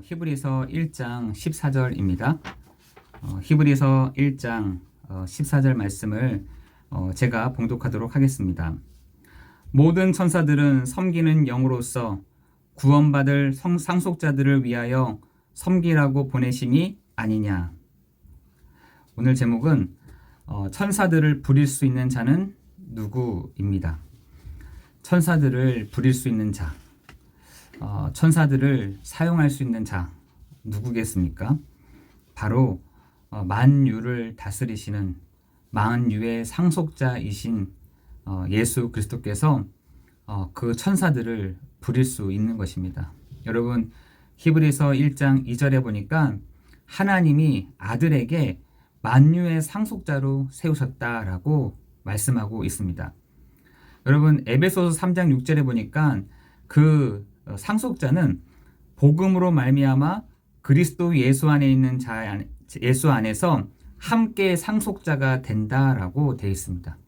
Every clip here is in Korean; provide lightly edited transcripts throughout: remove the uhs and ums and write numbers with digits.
히브리서 1장 14절입니다. 히브리서 1장 14절 말씀을 제가 봉독하도록 하겠습니다. 모든 천사들은 섬기는 영으로서 구원받을 상속자들을 위하여 섬기라고 보내심이 아니냐. 오늘 제목은 천사들을 부릴 수 있는 자는 누구입니다. 천사들을 부릴 수 있는 자, 천사들을 사용할 수 있는 자 누구겠습니까? 바로 만유를 다스리시는 만유의 상속자이신 예수 그리스도께서 그 천사들을 부릴 수 있는 것입니다. 여러분, 히브리서 1장 2절에 보니까 하나님이 아들에게 만유의 상속자로 세우셨다라고 말씀하고 있습니다. 여러분, 에베소서 3장 6절에 보니까 그 상속자는 복음으로 말미암아 그리스도 예수 안에 있는 예수 안에서 함께 상속자가 된다라고 되어 있습니다.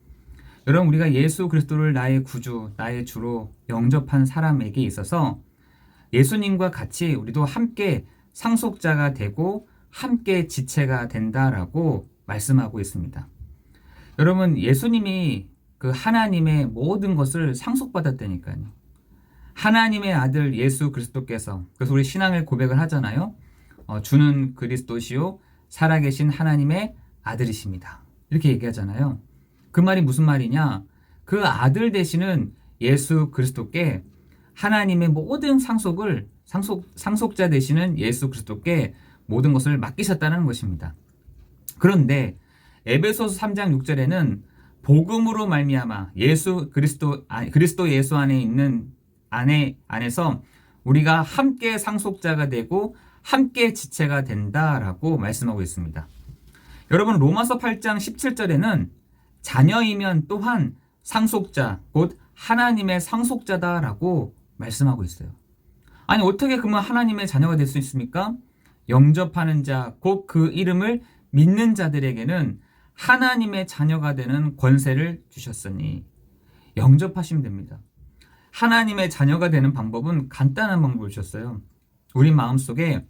여러분, 우리가 예수 그리스도를 나의 구주, 나의 주로 영접한 사람에게 있어서 예수님과 같이 우리도 함께 상속자가 되고 함께 지체가 된다라고 말씀하고 있습니다. 여러분, 예수님이 그 하나님의 모든 것을 상속받았다니까요. 하나님의 아들 예수 그리스도께서, 그래서 우리 신앙을 고백을 하잖아요. 주는 그리스도시요 살아계신 하나님의 아들이십니다. 이렇게 얘기하잖아요. 그 말이 무슨 말이냐? 그 아들 되시는 예수 그리스도께 하나님의 모든 상속자 되시는 예수 그리스도께 모든 것을 맡기셨다는 것입니다. 그런데 에베소서 3장 6절에는 복음으로 말미암아 그리스도 예수 안에 있는 안에서 우리가 함께 상속자가 되고 함께 지체가 된다라고 말씀하고 있습니다. 여러분, 로마서 8장 17절에는 자녀이면 또한 상속자, 곧 하나님의 상속자다라고 말씀하고 있어요. 아니, 어떻게 그러면 하나님의 자녀가 될 수 있습니까? 영접하는 자, 곧 그 이름을 믿는 자들에게는 하나님의 자녀가 되는 권세를 주셨으니 영접하시면 됩니다. 하나님의 자녀가 되는 방법은 간단한 방법을 주셨어요. 우리 마음속에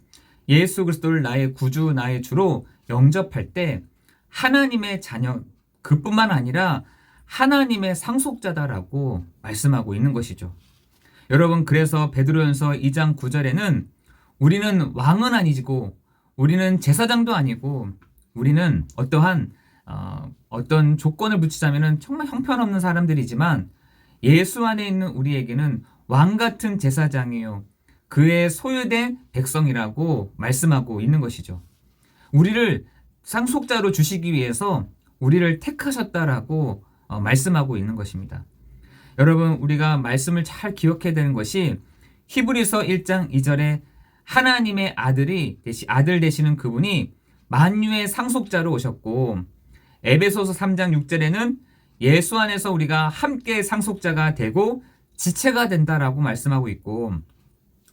예수 그리스도를 나의 구주, 나의 주로 영접할 때 하나님의 자녀, 그뿐만 아니라 하나님의 상속자다라고 말씀하고 있는 것이죠. 여러분, 그래서 베드로전서 2장 9절에는 우리는 왕은 아니고 우리는 제사장도 아니고 우리는 어떤 조건을 붙이자면 정말 형편없는 사람들이지만 예수 안에 있는 우리에게는 왕 같은 제사장이요 그의 소유된 백성이라고 말씀하고 있는 것이죠. 우리를 상속자로 주시기 위해서 우리를 택하셨다라고 말씀하고 있는 것입니다. 여러분, 우리가 말씀을 잘 기억해야 되는 것이 히브리서 1장 2절에 하나님의 아들 되시는 그분이 만유의 상속자로 오셨고, 에베소서 3장 6절에는 예수 안에서 우리가 함께 상속자가 되고 지체가 된다라고 말씀하고 있고,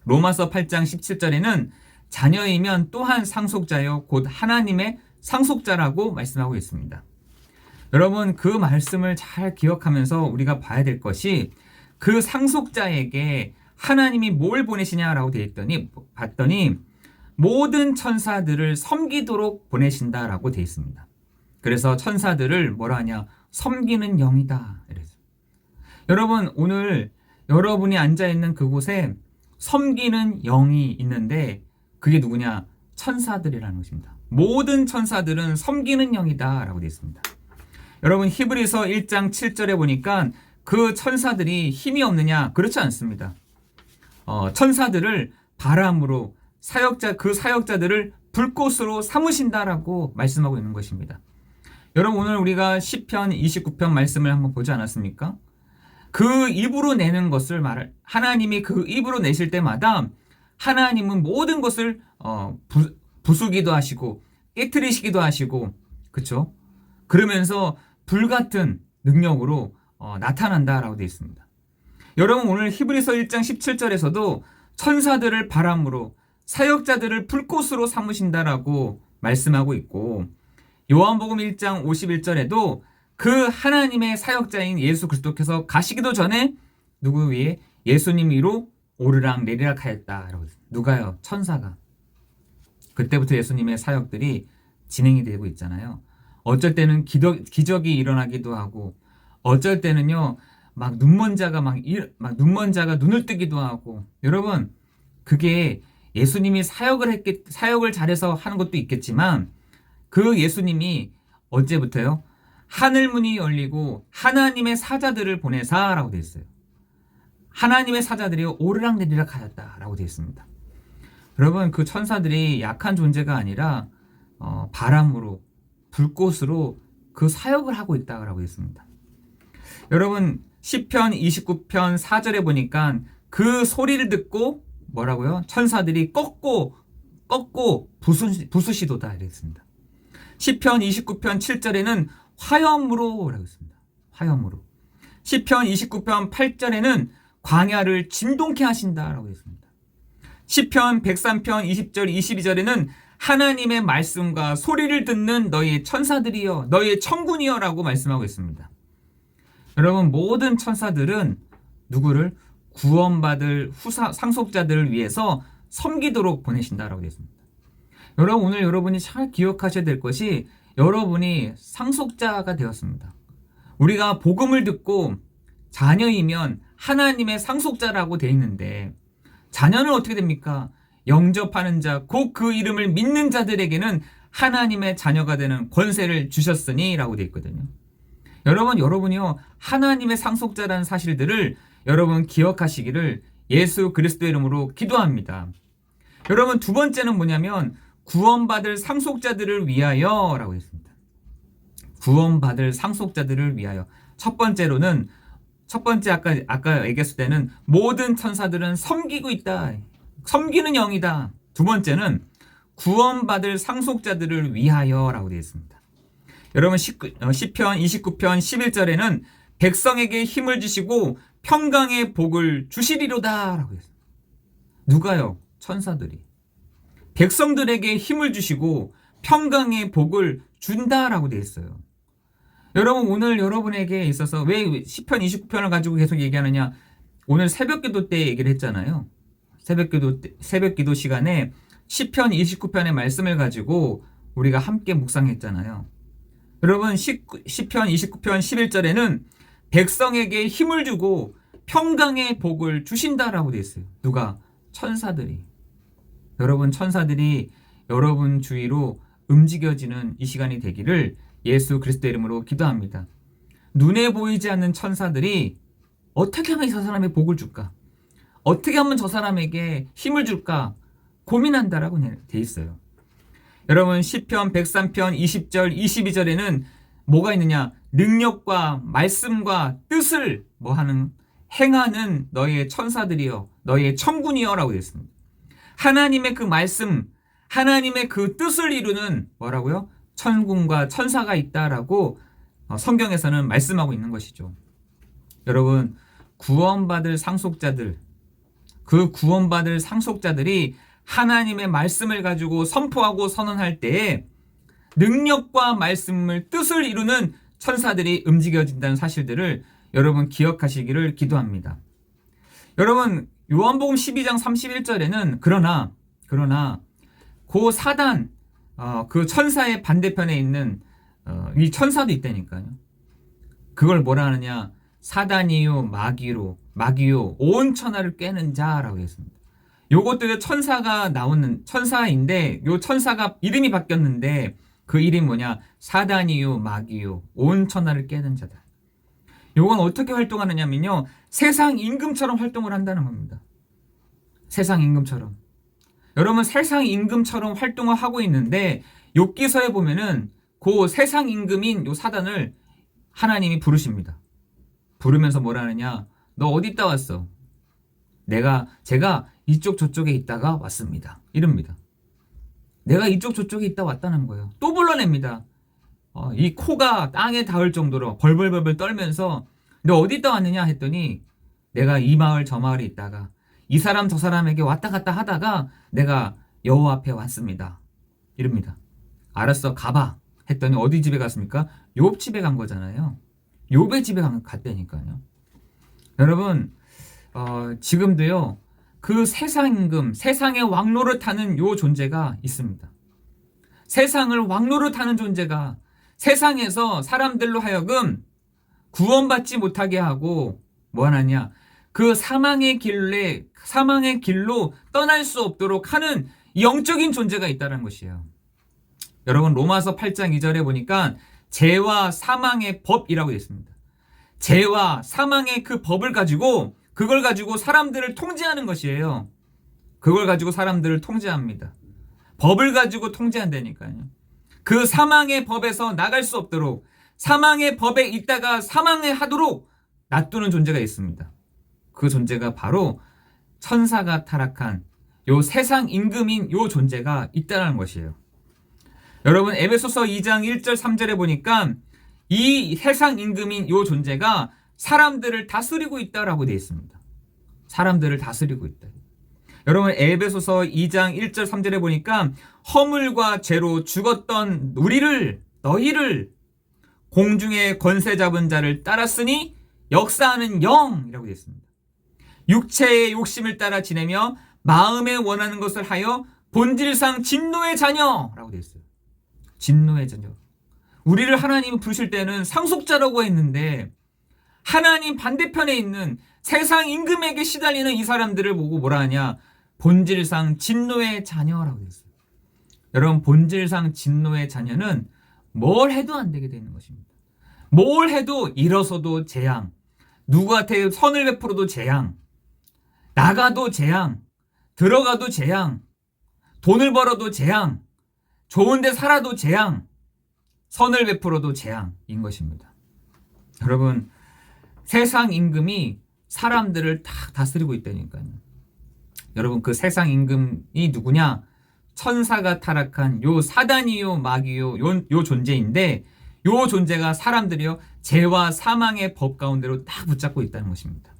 로마서 8장 17절에는 자녀이면 또한 상속자요 곧 하나님의 상속자라고 말씀하고 있습니다. 여러분, 그 말씀을 잘 기억하면서 우리가 봐야 될 것이 그 상속자에게 하나님이 뭘 보내시냐라고 봤더니 모든 천사들을 섬기도록 보내신다라고 되어 있습니다. 그래서 천사들을 뭐라 하냐? 섬기는 영이다. 이래서. 여러분, 오늘 여러분이 앉아있는 그곳에 섬기는 영이 있는데 그게 누구냐? 천사들이라는 것입니다. 모든 천사들은 섬기는 영이다 라고 되어 있습니다. 여러분, 히브리서 1장 7절에 보니까 그 천사들이 힘이 없느냐? 그렇지 않습니다. 천사들을 바람으로 그 사역자들을 불꽃으로 삼으신다라고 말씀하고 있는 것입니다. 여러분, 오늘 우리가 시편 29편 말씀을 한번 보지 않았습니까? 그 입으로 내는 것을 하나님이 그 입으로 내실 때마다 하나님은 모든 것을 부수기도 하시고 깨트리시기도 하시고, 그렇죠? 그러면서 불같은 능력으로 나타난다라고 되어 있습니다. 여러분, 오늘 히브리서 1장 17절에서도 천사들을 바람으로 사역자들을 불꽃으로 삼으신다라고 말씀하고 있고, 요한복음 1장 51절에도 그 하나님의 사역자인 예수 그리스도께서 가시기도 전에 누구 위에? 예수님 위로 오르락 내리락 하였다. 누가요? 천사가. 그때부터 예수님의 사역들이 진행이 되고 있잖아요. 어쩔 때는 기적이 일어나기도 하고, 어쩔 때는요, 막 눈먼 자가 눈먼 자가 눈을 뜨기도 하고. 여러분, 그게 예수님이 사역을 잘해서 하는 것도 있겠지만, 그 예수님이 언제부터요? 하늘 문이 열리고 하나님의 사자들을 보내사라고 되어 있어요. 하나님의 사자들이 오르락 내리락 하였다라고 되어 있습니다. 여러분, 그 천사들이 약한 존재가 아니라 바람으로, 불꽃으로 그 사역을 하고 있다고 했습니다. 여러분, 시편 29편 4절에 보니까 그 소리를 듣고 뭐라고요? 천사들이 꺾고 부수시도다 이랬습니다. 시편 29편 7절에는 화염으로 라고 했습니다. 화염으로. 시편 29편 8절에는 광야를 진동케 하신다라고 했습니다. 시편 103편 20절 22절에는 하나님의 말씀과 소리를 듣는 너희 천사들이여, 너희 천군이여 라고 말씀하고 있습니다. 여러분, 모든 천사들은 누구를? 구원받을 상속자들을 위해서 섬기도록 보내신다라고 했습니다. 여러분, 오늘 여러분이 잘 기억하셔야 될 것이 여러분이 상속자가 되었습니다. 우리가 복음을 듣고 자녀이면 하나님의 상속자라고 되어 있는데, 자녀는 어떻게 됩니까? 영접하는 자, 곧 그 이름을 믿는 자들에게는 하나님의 자녀가 되는 권세를 주셨으니 라고 되어 있거든요. 여러분이요, 하나님의 상속자라는 사실들을 여러분 기억하시기를 예수 그리스도의 이름으로 기도합니다. 여러분, 두 번째는 뭐냐면 구원받을 상속자들을 위하여 라고 했습니다. 구원받을 상속자들을 위하여. 첫 번째 아까 얘기했을 때는 모든 천사들은 섬기고 있다. 섬기는 영이다. 두 번째는 구원받을 상속자들을 위하여 라고 되어 있습니다. 여러분, 시편 29편 11절에는 백성에게 힘을 주시고 평강의 복을 주시리로다 라고 했습니다. 누가요? 천사들이. 백성들에게 힘을 주시고 평강의 복을 준다라고 되어 있어요. 여러분, 오늘 여러분에게 있어서 왜 시편 29편을 가지고 계속 얘기하느냐? 오늘 새벽기도 때 얘기를 했잖아요. 새벽기도 시간에 시편 29편의 말씀을 가지고 우리가 함께 묵상했잖아요. 여러분, 시편 29편 11절에는 백성에게 힘을 주고 평강의 복을 주신다라고 되어 있어요. 누가? 천사들이. 여러분, 천사들이 여러분 주위로 움직여지는 이 시간이 되기를 예수 그리스도의 이름으로 기도합니다. 눈에 보이지 않는 천사들이 어떻게 하면 저 사람의 복을 줄까? 어떻게 하면 저 사람에게 힘을 줄까? 고민한다라고 되어 있어요. 여러분, 시편 103편 20절 22절에는 뭐가 있느냐? 능력과 말씀과 뜻을 행하는 너희의 천사들이여, 너희의 천군이여 라고 되어 있습니다. 하나님의 그 말씀, 하나님의 그 뜻을 이루는 뭐라고요? 천군과 천사가 있다라고 성경에서는 말씀하고 있는 것이죠. 여러분, 구원받을 상속자들, 그 구원받을 상속자들이 하나님의 말씀을 가지고 선포하고 선언할 때에 능력과 말씀을 뜻을 이루는 천사들이 움직여진다는 사실들을 여러분 기억하시기를 기도합니다. 여러분, 요한복음 12장 31절에는 그러나 그 사단, 그 천사의 반대편에 있는 이 천사도 있다니까요. 그걸 뭐라 하느냐? 사단이요 마귀요 온 천하를 꿰는 자라고 했습니다. 요것도 천사인데 요 천사가 이름이 바뀌었는데 그 이름이 뭐냐? 사단이요 마귀요 온 천하를 꿰는 자다. 요건 어떻게 활동하느냐면요, 세상 임금처럼 활동을 한다는 겁니다. 세상 임금처럼. 여러분, 세상 임금처럼 활동을 하고 있는데 욥기서에 보면은 그 세상 임금인 요 사단을 하나님이 부르십니다. 부르면서 뭐라 하느냐? 너 어디 있다 왔어? 제가 이쪽 저쪽에 있다가 왔습니다. 이럽니다. 내가 이쪽 저쪽에 있다 왔다는 거예요. 또 불러냅니다. 이 코가 땅에 닿을 정도로 벌벌벌 떨면서 너 어디 있다 왔느냐 했더니 내가 이 마을 저 마을에 있다가 이 사람 저 사람에게 왔다 갔다 하다가 내가 여호와 앞에 왔습니다. 이럽니다. 알았어, 가봐 했더니 어디 집에 갔습니까? 욥 집에 간 거잖아요. 욥의 집에 갔다니까요. 여러분, 지금도요, 그 세상 임금, 세상의 왕노를 타는 요 존재가 있습니다. 세상을 왕노로 타는 존재가 세상에서 사람들로 하여금 구원받지 못하게 하고 뭐 하느냐? 그 사망의 길로 떠날 수 없도록 하는 영적인 존재가 있다는 것이에요. 여러분 로마서 8장 2절에 보니까 죄와 사망의 법이라고 되어 있습니다. 죄와 사망의 그 법을 가지고 그걸 가지고 사람들을 통제하는 것이에요. 그걸 가지고 사람들을 통제합니다. 법을 가지고 통제한다니까요. 그 사망의 법에서 나갈 수 없도록 사망의 법에 있다가 사망에 하도록 놔두는 존재가 있습니다. 그 존재가 바로 천사가 타락한 요 세상 임금인 요 존재가 있다는 것이에요. 여러분 에베소서 2장 1절 3절에 보니까 이 세상 임금인 요 존재가 사람들을 다스리고 있다라고 되어 있습니다. 사람들을 다스리고 있다. 여러분 에베소서 2장 1절 3절에 보니까 허물과 죄로 죽었던 너희를 공중의 권세 잡은 자를 따랐으니 역사하는 영이라고 되어 있습니다. 육체의 욕심을 따라 지내며 마음에 원하는 것을 하여 본질상 진노의 자녀라고 되어 있어요. 진노의 자녀. 우리를 하나님이 부르실 때는 상속자라고 했는데 하나님 반대편에 있는 세상 임금에게 시달리는 이 사람들을 보고 뭐라 하냐? 본질상 진노의 자녀라고 되어 있어요. 여러분 본질상 진노의 자녀는 뭘 해도 안 되게 되는 것입니다. 뭘 해도 일어서도 재앙, 누구한테 선을 베풀어도 재앙, 나가도 재앙, 들어가도 재앙, 돈을 벌어도 재앙, 좋은데 살아도 재앙, 선을 베풀어도 재앙인 것입니다. 여러분 세상 임금이 사람들을 다 다스리고 있다니까요. 여러분 그 세상 임금이 누구냐? 천사가 타락한 요 사단이요 마귀요 요 존재인데 요 존재가 사람들이요 죄와 사망의 법 가운데로 딱 붙잡고 있다는 것입니다.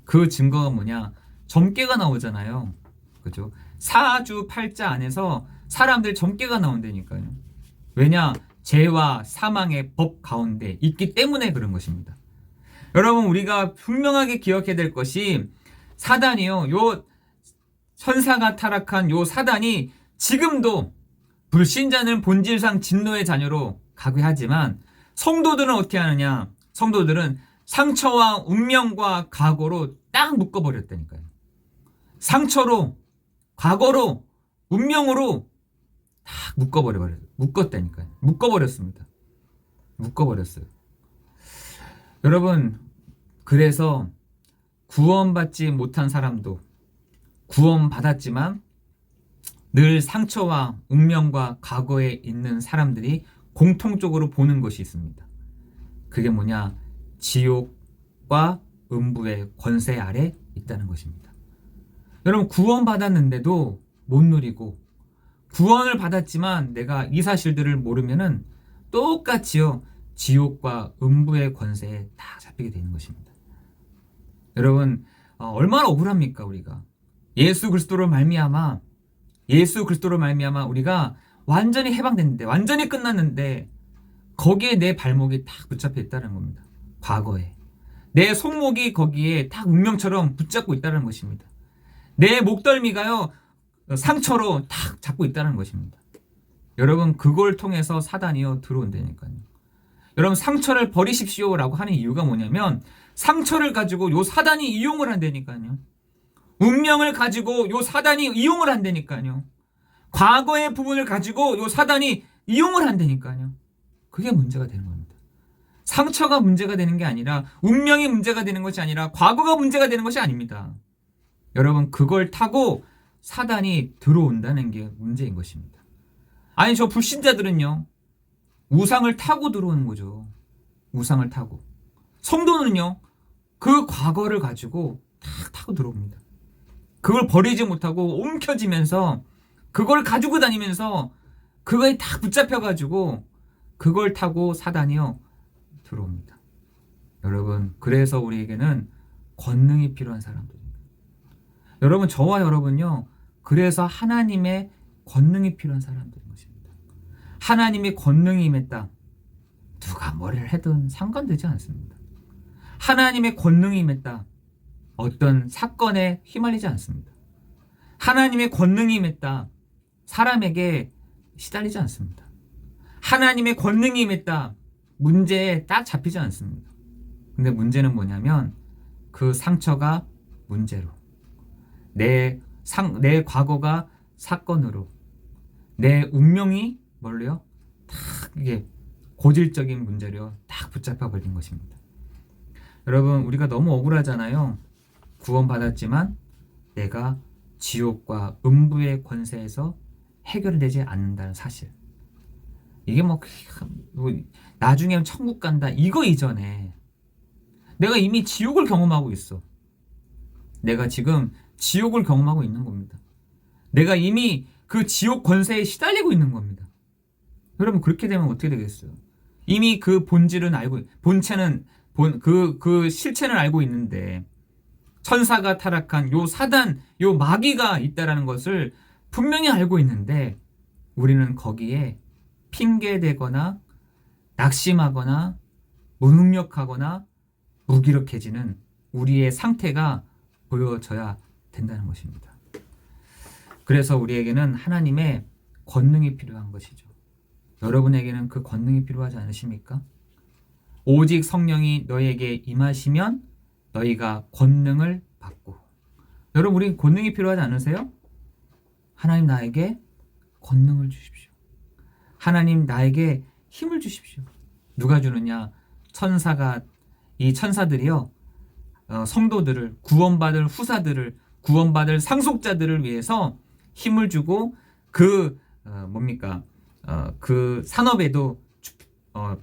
그 증거가 뭐냐? 점괘가 나오잖아요. 그죠? 사주 팔자 안에서 사람들 점괘가 나온다니까요. 왜냐? 죄와 사망의 법 가운데 있기 때문에 그런 것입니다. 여러분 우리가 분명하게 기억해야 될 것이 사단이요 요 천사가 타락한 요 사단이 지금도 불신자는 본질상 진노의 자녀로 가괴하지만 성도들은 어떻게 하느냐? 성도들은 상처와 운명과 과거로 딱 묶어버렸다니까요. 상처로, 과거로, 운명으로 딱 묶었다니까요. 묶어버렸습니다. 묶어버렸어요. 여러분, 그래서 구원받지 못한 사람도 구원받았지만 늘 상처와 운명과 과거에 있는 사람들이 공통적으로 보는 것이 있습니다. 그게 뭐냐? 지옥과 음부의 권세 아래 있다는 것입니다. 여러분 구원받았는데도 못 누리고 구원을 받았지만 내가 이 사실들을 모르면은 똑같이요 지옥과 음부의 권세에 다 잡히게 되는 것입니다. 여러분 얼마나 억울합니까 우리가? 예수 그리스도로 말미암아 우리가 완전히 해방됐는데 완전히 끝났는데 거기에 내 발목이 딱 붙잡혀 있다는 겁니다. 과거에 내 손목이 거기에 딱 운명처럼 붙잡고 있다는 것입니다. 내 목덜미가요 상처로 딱 잡고 있다는 것입니다. 여러분 그걸 통해서 사단이요 들어온다니까요. 여러분 상처를 버리십시오라고 하는 이유가 뭐냐면 상처를 가지고 요 사단이 이용을 한다니까요. 운명을 가지고 요 사단이 이용을 한다니까요. 과거의 부분을 가지고 요 사단이 이용을 한다니까요. 그게 문제가 되는 겁니다. 상처가 문제가 되는 게 아니라 운명이 문제가 되는 것이 아니라 과거가 문제가 되는 것이 아닙니다. 여러분 그걸 타고 사단이 들어온다는 게 문제인 것입니다. 아니 저 불신자들은요 우상을 타고 들어오는 거죠. 우상을 타고. 성도는요 그 과거를 가지고 탁 타고 들어옵니다. 그걸 버리지 못하고 옮겨지면서 그걸 가지고 다니면서 그거에 딱 붙잡혀가지고 그걸 타고 사단이요 들어옵니다. 여러분 그래서 우리에게는 권능이 필요한 사람들입니다. 여러분 저와 여러분요 그래서 하나님의 권능이 필요한 사람들인 것입니다. 하나님의 권능이 임했다. 누가 뭐를 해든 상관되지 않습니다. 하나님의 권능이 임했다. 어떤 사건에 휘말리지 않습니다. 하나님의 권능이 임했다. 사람에게 시달리지 않습니다. 하나님의 권능이 임했다. 문제에 딱 잡히지 않습니다. 근데 문제는 뭐냐면 그 상처가 문제로, 내 과거가 사건으로, 내 운명이 뭘로요? 딱 이게 고질적인 문제로 딱 붙잡혀 버린 것입니다. 여러분, 우리가 너무 억울하잖아요. 구원받았지만 내가 지옥과 음부의 권세에서 해결되지 않는다는 사실. 이게 뭐 나중에 천국 간다 이거 이전에 내가 이미 지옥을 경험하고 있어. 내가 지금 지옥을 경험하고 있는 겁니다. 내가 이미 그 지옥 권세에 시달리고 있는 겁니다. 여러분, 그렇게 되면 어떻게 되겠어요? 이미 그 본질은 알고, 본체는 그 실체는 알고 있는데 천사가 타락한 요 사단, 요 마귀가 있다라는 것을 분명히 알고 있는데 우리는 거기에 핑계대거나 낙심하거나 무능력하거나 무기력해지는 우리의 상태가 보여져야 된다는 것입니다. 그래서 우리에게는 하나님의 권능이 필요한 것이죠. 여러분에게는 그 권능이 필요하지 않으십니까? 오직 성령이 너희에게 임하시면 너희가 권능을 받고. 여러분, 우리 권능이 필요하지 않으세요? 하나님 나에게 권능을 주십시오. 하나님 나에게 힘을 주십시오. 누가 주느냐? 이 천사들이요, 성도들을, 구원받을 후사들을, 구원받을 상속자들을 위해서 힘을 주고 그 산업에도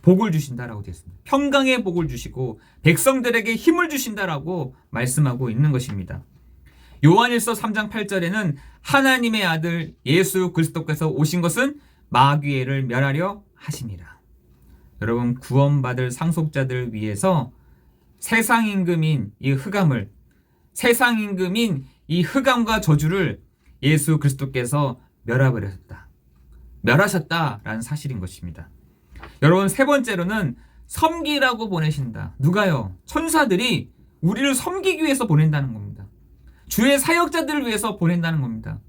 복을 주신다라고 되어 있습니다. 평강의 복을 주시고 백성들에게 힘을 주신다라고 말씀하고 있는 것입니다. 요한일서 3장 8절에는 하나님의 아들 예수 그리스도께서 오신 것은 마귀를 멸하려 하심이라. 여러분, 구원받을 상속자들을 위해서 세상 임금인 이 흑암과 저주를 예수 그리스도께서 멸하셨다라는 사실인 것입니다. 여러분, 세 번째로는 섬기라고 보내신다. 누가요? 천사들이 우리를 섬기기 위해서 보낸다는 겁니다. 주의 사역자들을 위해서 보낸다는 겁니다.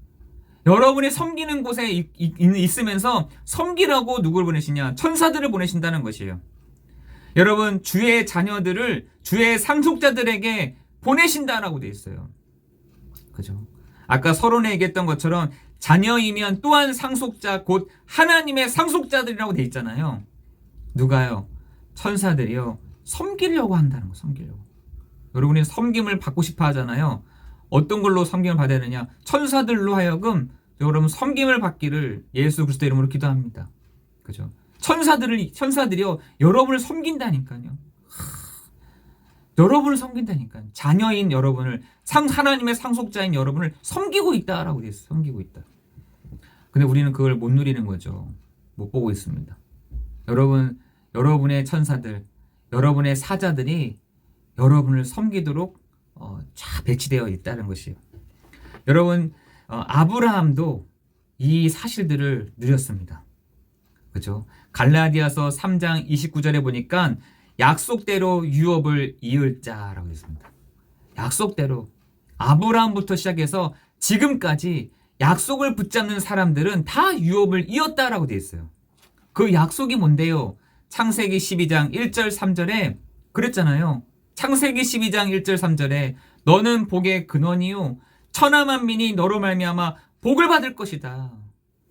여러분이 섬기는 곳에 있으면서 섬기라고 누굴 보내시냐? 천사들을 보내신다는 것이에요. 여러분, 주의 자녀들을 주의 상속자들에게 보내신다라고 되어 있어요. 그죠? 아까 서론에 얘기했던 것처럼 자녀이면 또한 상속자, 곧 하나님의 상속자들이라고 되어 있잖아요. 누가요? 천사들이요. 섬기려고 한다는 거, 섬기려고. 여러분이 섬김을 받고 싶어 하잖아요. 어떤 걸로 섬김을 받아야 되느냐? 천사들로 하여금 여러분 섬김을 받기를 예수 그리스도 이름으로 기도합니다. 그죠? 천사들이요. 여러분을 섬긴다니까요. 여러분을 섬긴다니까요. 자녀인 여러분을, 하나님의 상속자인 여러분을 섬기고 있다라고 되어 있어요. 섬기고 있다. 근데 우리는 그걸 못 누리는 거죠. 못 보고 있습니다. 여러분의 천사들, 여러분의 사자들이 여러분을 섬기도록 쫙 배치되어 있다는 것이에요. 여러분, 아브라함도 이 사실들을 누렸습니다. 그죠? 갈라디아서 3장 29절에 보니까 약속대로 유업을 이을 자라고 했습니다. 약속대로 아브라함부터 시작해서 지금까지 약속을 붙잡는 사람들은 다 유업을 이었다라고 되어 있어요. 그 약속이 뭔데요? 창세기 12장 1절 3절에 그랬잖아요. 창세기 12장 1절 3절에 너는 복의 근원이요 천하 만민이 너로 말미암아 복을 받을 것이다.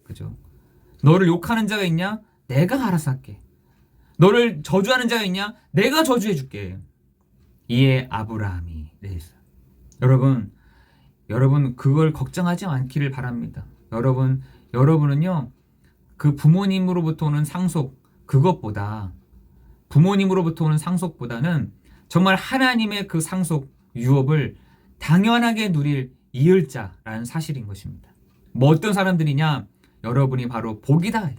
그죠? 너를 욕하는 자가 있냐? 내가 알아서 할게. 너를 저주하는 자가 있냐? 내가 저주해 줄게. 이에 아브라함이 그랬어요. 여러분 그걸 걱정하지 않기를 바랍니다. 여러분은요, 그 부모님으로부터 오는 상속, 부모님으로부터 오는 상속보다는 정말 하나님의 그 상속 유업을 당연하게 누릴 이을 자라는 사실인 것입니다. 뭐 어떤 사람들이냐? 여러분이 바로 복이다.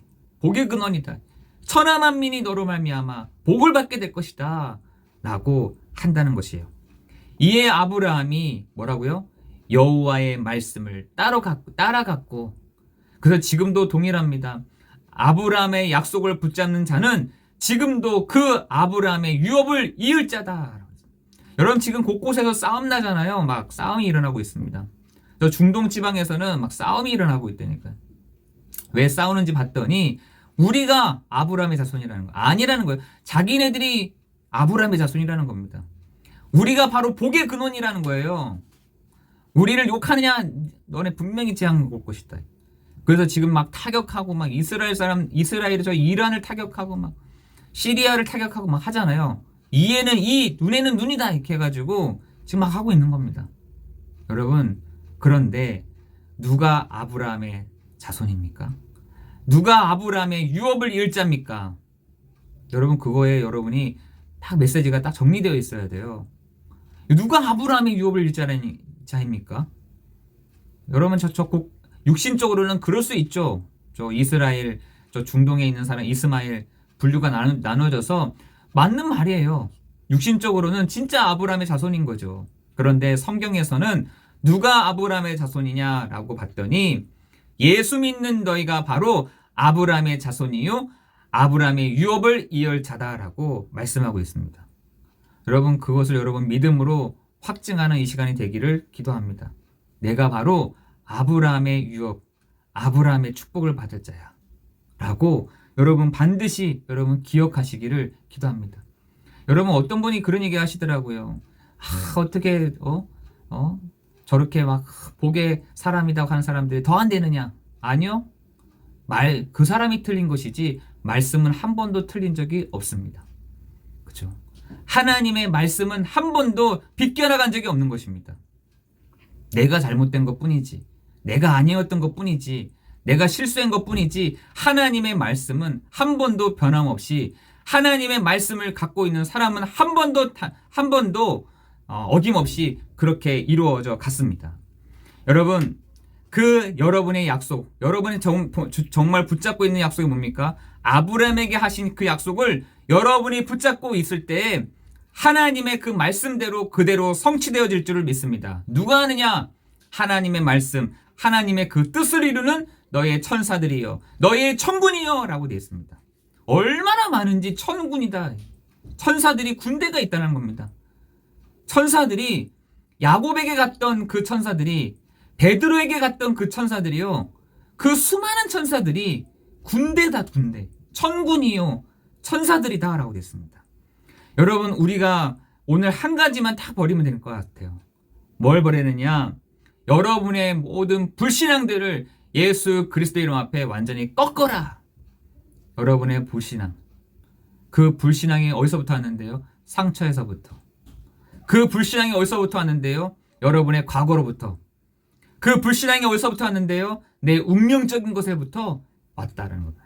복의 근원이다. 천하 만민이 너로 말미암아 복을 받게 될 것이다 라고 한다는 것이에요. 이에 아브라함이 뭐라고요? 여호와의 말씀을 따라갔고, 그래서 지금도 동일합니다. 아브라함의 약속을 붙잡는 자는 지금도 그 아브라함의 유업을 이을 자다. 여러분 지금 곳곳에서 싸움 나잖아요. 막 싸움이 일어나고 있습니다. 저 중동 지방에서는 막 싸움이 일어나고 있다니까요. 왜 싸우는지 봤더니 우리가 아브라함의 자손이라는 거 아니라는 거예요. 자기네들이 아브라함의 자손이라는 겁니다. 우리가 바로 복의 근원이라는 거예요. 우리를 욕하느냐? 너네 분명히 재앙 올 것이다. 그래서 지금 막 타격하고 막 이스라엘이 저 이란을 타격하고 막 시리아를 타격하고 막 하잖아요. 이에는 이, 눈에는 눈이다 이렇게 해가지고 지금 막 하고 있는 겁니다. 여러분, 그런데 누가 아브라함의 자손입니까? 누가 아브라함의 유업을 이을 자입니까? 여러분, 그거에 여러분이 딱 메시지가 딱 정리되어 있어야 돼요. 누가 아브라함의 유업을 이을 자입니까? 여러분, 꼭 육신적으로는 그럴 수 있죠. 저 이스라엘, 저 중동에 있는 사람 이스마엘 분류가 나눠져서 맞는 말이에요. 육신적으로는 진짜 아브라함의 자손인 거죠. 그런데 성경에서는 누가 아브라함의 자손이냐라고 봤더니 예수 믿는 너희가 바로 아브라함의 자손이요 아브라함의 유업을 이을 자다라고 말씀하고 있습니다. 여러분, 그것을 여러분 믿음으로 확증하는 이 시간이 되기를 기도합니다. 내가 바로 아브라함의 유업, 아브라함의 축복을 받을 자야 라고 여러분 반드시 여러분 기억하시기를 기도합니다. 여러분, 어떤 분이 그런 얘기 하시더라고요. 어떻게 저렇게 막 복의 사람이라고 하는 사람들이 더 안 되느냐? 아니요. 그 사람이 틀린 것이지 말씀은 한 번도 틀린 적이 없습니다. 그렇죠? 하나님의 말씀은 한 번도 비껴나간 적이 없는 것입니다. 내가 잘못된 것뿐이지, 내가 아니었던 것뿐이지, 내가 실수한 것뿐이지 하나님의 말씀은 한 번도 변함없이 하나님의 말씀을 갖고 있는 사람은 한 번도 어김없이 그렇게 이루어져 갔습니다. 여러분, 그 여러분의 약속, 여러분이 정말 붙잡고 있는 약속이 뭡니까? 아브라함에게 하신 그 약속을 여러분이 붙잡고 있을 때 하나님의 그 말씀대로 그대로 성취되어질 줄을 믿습니다. 누가 하느냐? 하나님의 말씀, 하나님의 그 뜻을 이루는 너의 천사들이여, 너의 천군이여 라고 되어 있습니다. 얼마나 많은지 천군이다. 천사들이 군대가 있다는 겁니다. 천사들이 야곱에게 갔던 그 천사들이, 베드로에게 갔던 그 천사들이요, 그 수많은 천사들이 군대다, 군대. 천군이요, 천사들이다 라고 되어 있습니다. 여러분, 우리가 오늘 한 가지만 딱 버리면 될 것 같아요. 뭘 버리느냐? 여러분의 모든 불신앙들을 예수 그리스도 이름 앞에 완전히 꺾어라. 여러분의 불신앙. 그 불신앙이 어디서부터 왔는데요? 상처에서부터. 그 불신앙이 어디서부터 왔는데요? 여러분의 과거로부터. 그 불신앙이 어디서부터 왔는데요? 내 운명적인 것에부터 왔다는 겁니다.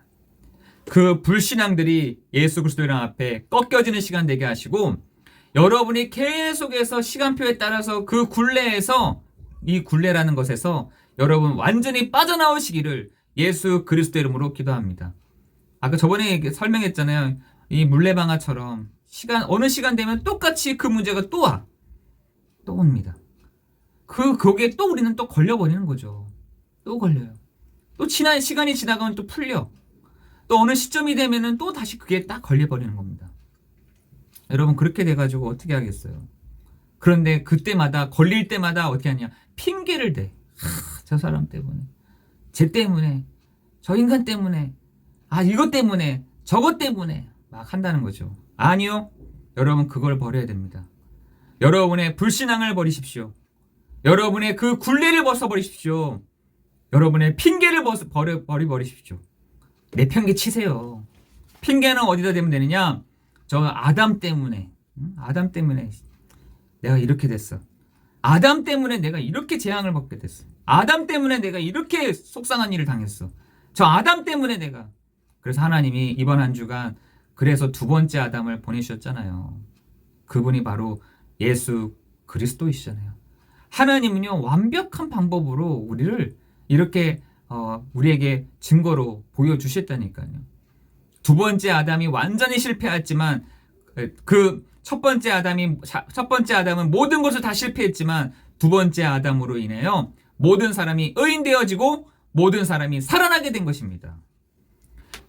그 불신앙들이 예수 그리스도 이름 앞에 꺾여지는 시간 되게 하시고, 여러분이 계속해서 시간표에 따라서 그 굴레에서, 이 굴레라는 것에서 여러분 완전히 빠져나오시기를 예수 그리스도 이름으로 기도합니다. 아까 저번에 설명했잖아요. 이 물레방아처럼 어느 시간 되면 똑같이 그 문제가 또 와. 또 옵니다. 거기에 또 우리는 또 걸려버리는 거죠. 또 걸려요. 또 시간이 지나가면 또 풀려. 또 어느 시점이 되면은 또 다시 그게 딱 걸려버리는 겁니다. 여러분, 그렇게 돼가지고 어떻게 하겠어요? 그런데 그때마다, 걸릴 때마다 어떻게 하냐? 핑계를 대. 저 사람 때문에, 쟤 때문에, 저 인간 때문에, 이것 때문에, 저것 때문에 막 한다는 거죠. 아니요. 여러분, 그걸 버려야 됩니다. 여러분의 불신앙을 버리십시오. 여러분의 그 굴레를 벗어버리십시오. 여러분의 핑계를 버리십시오. 내 핑계 치세요. 핑계는 어디다 대면 되느냐? 저 아담 때문에, 아담 때문에 내가 이렇게 됐어. 아담 때문에 내가 이렇게 재앙을 받게 됐어. 아담 때문에 내가 이렇게 속상한 일을 당했어. 저 아담 때문에 내가. 그래서 하나님이 이번 한 주간 그래서 두 번째 아담을 보내주셨잖아요. 그분이 바로 예수 그리스도이시잖아요. 하나님은요, 완벽한 방법으로 우리를 이렇게 우리에게 증거로 보여주셨다니까요. 두 번째 아담이 완전히 실패했지만 그 첫 번째 아담은 모든 것을 다 실패했지만 두 번째 아담으로 인하여 모든 사람이 의인되어지고 모든 사람이 살아나게 된 것입니다.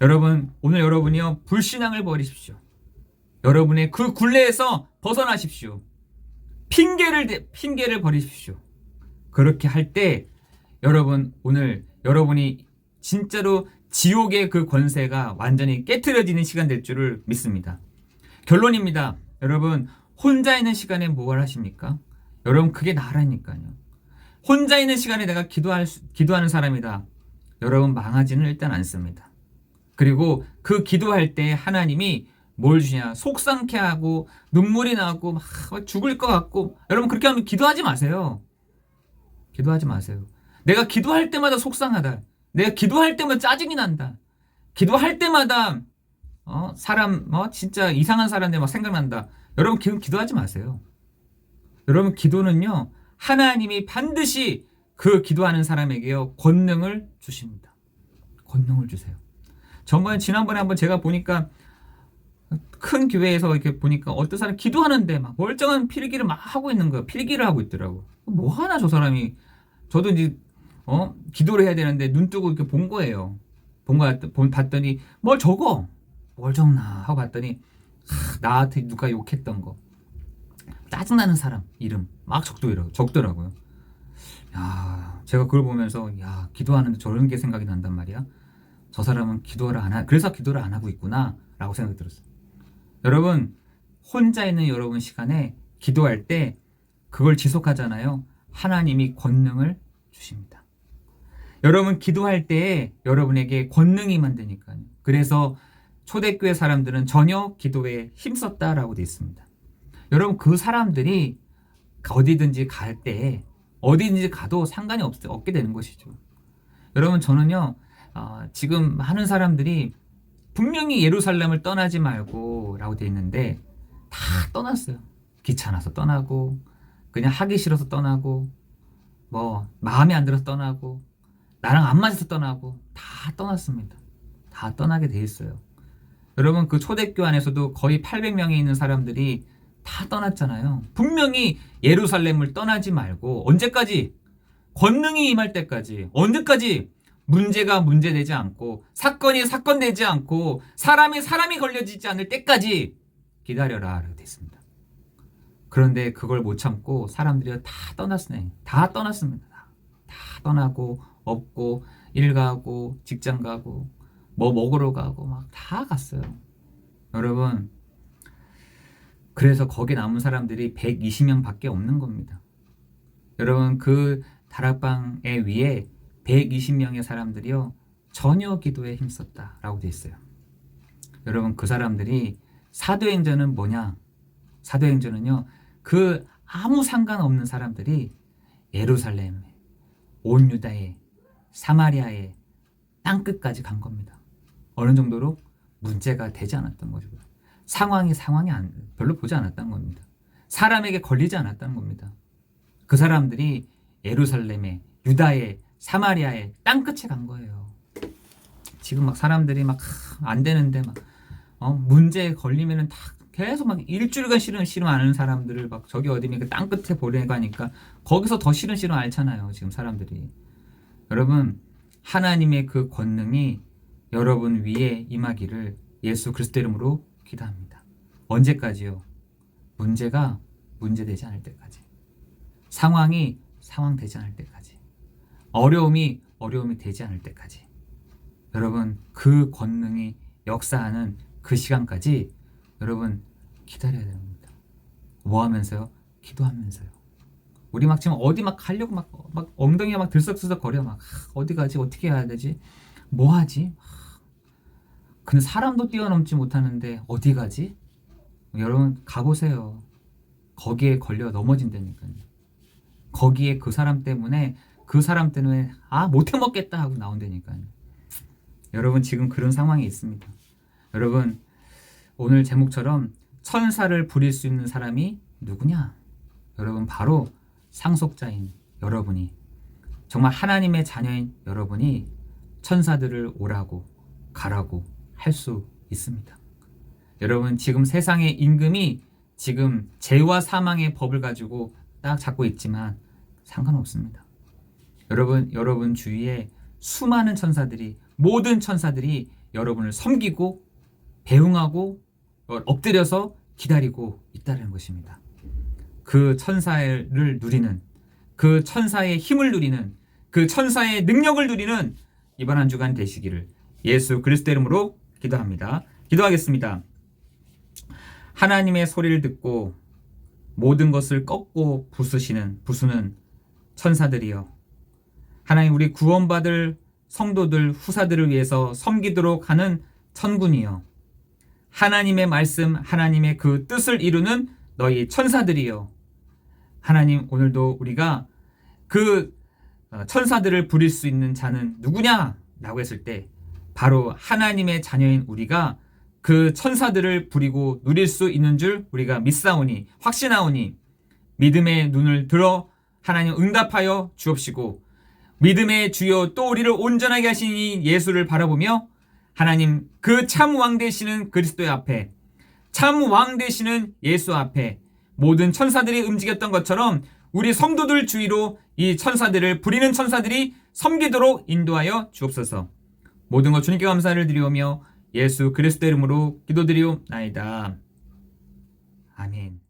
여러분, 오늘 여러분이요, 불신앙을 버리십시오. 여러분의 그 굴레에서 벗어나십시오. 핑계를 버리십시오. 그렇게 할 때 여러분 오늘 여러분이 진짜로 지옥의 그 권세가 완전히 깨트려지는 시간 될 줄을 믿습니다. 결론입니다. 여러분 혼자 있는 시간에 뭘 하십니까? 여러분 그게 나라니까요. 혼자 있는 시간에 내가 기도하는 사람이다. 여러분 망하지는 일단 않습니다. 그리고 그 기도할 때 하나님이 뭘 주냐? 속상케 하고 눈물이 나고 막 죽을 것 같고 여러분 그렇게 하면 기도하지 마세요. 기도하지 마세요. 내가 기도할 때마다 속상하다. 내가 기도할 때마다 짜증이 난다. 기도할 때마다 사람 진짜 이상한 사람들 막 생각난다. 여러분 기도하지 마세요. 여러분 기도는요. 하나님이 반드시 그 기도하는 사람에게요. 권능을 주십니다. 권능을 주세요. 정말 지난번에 한번 제가 보니까 큰 교회에서 이렇게 보니까 어떤 사람이 기도하는데 막 멀쩡한 필기를 막 하고 있는 거예요. 필기를 하고 있더라고. 뭐 하나 저 사람이. 저도 이제 기도를 해야 되는데 눈 뜨고 이렇게 본 거예요. 봤더니 뭘 적어. 뭘 적나 하고 봤더니 나한테 누가 욕했던 거. 짜증나는 사람 이름 막 적더라고요. 야, 제가 그걸 보면서 야, 기도하는데 저런 게 생각이 난단 말이야. 저 사람은 그래서 기도를 안 하고 있구나 라고 생각이 들었어요. 여러분 혼자 있는 여러분 시간에 기도할 때 그걸 지속하잖아요. 하나님이 권능을 주십니다. 여러분 기도할 때 여러분에게 권능이 만드니까요. 그래서 초대교회 사람들은 전혀 기도에 힘썼다라고 되어 있습니다. 여러분 그 사람들이 어디든지 갈 때 어디든지 가도 상관이 없게 되는 것이죠. 여러분 저는요 지금 많은 사람들이 분명히 예루살렘을 떠나지 말고 라고 되어 있는데 다 떠났어요. 귀찮아서 떠나고 그냥 하기 싫어서 떠나고 뭐 마음에 안 들어서 떠나고 나랑 안 맞아서 떠나고 다 떠났습니다. 다 떠나게 돼 있어요. 여러분 그 초대교회 안에서도 거의 800명이 있는 사람들이 다 떠났잖아요. 분명히 예루살렘을 떠나지 말고 언제까지? 권능이 임할 때까지. 언제까지? 문제가 문제되지 않고 사건이 사건되지 않고 사람이 걸려지지 않을 때까지 기다려라 라고 됐습니다. 그런데 그걸 못 참고 사람들이 다 떠났어요. 다 떠났습니다. 다 떠나고 없고 일 가고 직장 가고 뭐 먹으러 가고 막 다 갔어요. 여러분 그래서 거기 남은 사람들이 120명 밖에 없는 겁니다. 여러분 그 다락방에 위에 120명의 사람들이요 전혀 기도에 힘썼다라고 되어 있어요. 여러분 그 사람들이 사도행전은 뭐냐? 사도행전은요 그 아무 상관없는 사람들이 예루살렘, 온 유다에, 사마리아에 땅끝까지 간 겁니다. 어느 정도로 문제가 되지 않았던 거죠. 상황이 별로 보지 않았던 겁니다. 사람에게 걸리지 않았다는 겁니다. 그 사람들이 예루살렘에, 유다에, 사마리아에 땅끝에 간 거예요. 지금 막 사람들이 막 안 되는데 막 문제에 걸리면은 다 계속 막 일주일간 싫음 앓는 사람들을 막 저기 어디니까 땅끝에 보내가니까 거기서 더 싫음 앓잖아요. 지금 사람들이. 여러분 하나님의 그 권능이 여러분 위에 임하기를 예수 그리스도 이름으로 기도합니다. 언제까지요? 문제가 문제되지 않을 때까지. 상황이 상황되지 않을 때까지. 어려움이 되지 않을 때까지. 여러분 그 권능이 역사하는 그 시간까지 여러분 기다려야 됩니다. 뭐 하면서요? 기도하면서요. 우리 막 지금 어디 막 가려고 막 엉덩이가 막 들썩들썩 거려. 막 어디 가지? 어떻게 해야 되지? 뭐 하지? 근데 사람도 뛰어넘지 못하는데 어디 가지? 여러분 가보세요. 거기에 걸려 넘어진다니까요. 거기에 그 사람 때문에 못해 먹겠다 하고 나온다니까요. 여러분 지금 그런 상황이 있습니다. 여러분 오늘 제목처럼 천사를 부릴 수 있는 사람이 누구냐? 여러분 바로 상속자인 여러분이, 정말 하나님의 자녀인 여러분이 천사들을 오라고 가라고 할 수 있습니다. 여러분 지금 세상의 임금이 지금 죄와 사망의 법을 가지고 딱 잡고 있지만 상관없습니다. 여러분 주위에 수많은 천사들이, 모든 천사들이 여러분을 섬기고 배웅하고 엎드려서 기다리고 있다는 것입니다. 그 천사를 누리는, 그 천사의 힘을 누리는, 그 천사의 능력을 누리는 이번 한 주간 되시기를 예수 그리스도 이름으로 기도합니다. 기도하겠습니다. 하나님의 소리를 듣고 모든 것을 꺾고 부수는 천사들이여, 하나님, 우리 구원받을 성도들, 후사들을 위해서 섬기도록 하는 천군이여, 하나님의 말씀, 하나님의 그 뜻을 이루는 너희 천사들이여, 하나님, 오늘도 우리가 그 천사들을 부릴 수 있는 자는 누구냐? 라고 했을 때 바로 하나님의 자녀인 우리가 그 천사들을 부리고 누릴 수 있는 줄 우리가 믿사오니, 확신하오니, 믿음의 눈을 들어 하나님 응답하여 주옵시고, 믿음의 주여 또 우리를 온전하게 하시니 예수를 바라보며 하나님 그 참 왕 되시는 그리스도의 앞에, 참 왕 되시는 예수 앞에 모든 천사들이 움직였던 것처럼 우리 성도들 주위로 이 천사들을 부리는 천사들이 섬기도록 인도하여 주옵소서. 모든 것 주님께 감사를 드리오며 예수 그리스도 이름으로 기도드리옵나이다. 아멘.